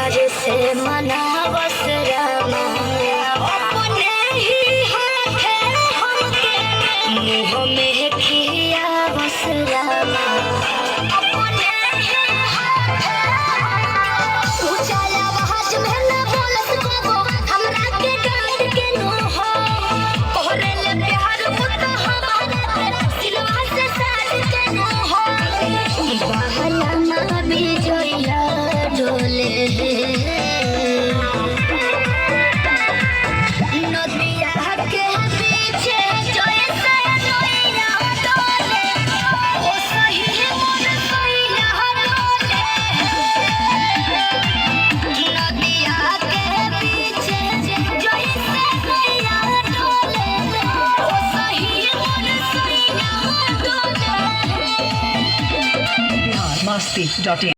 प्यार से मनावस रामा अपने ही हाथे हमके मुँह में खियावस रामा अपने ही हाथे ऊंचा आवाज में न बोलस बाबो हमरा के डांट के नो हो तोहरे ले प्यार मुत हमारे दिलवा से साथ के नो हो बहला ना बिजोया डोले नदिया के पीछे जैसे नैया डोले ओ सही मोर सैया डोले नदिया के पीछे जैसे नैया डोले ओ सही मोर सैया डोले Masti.in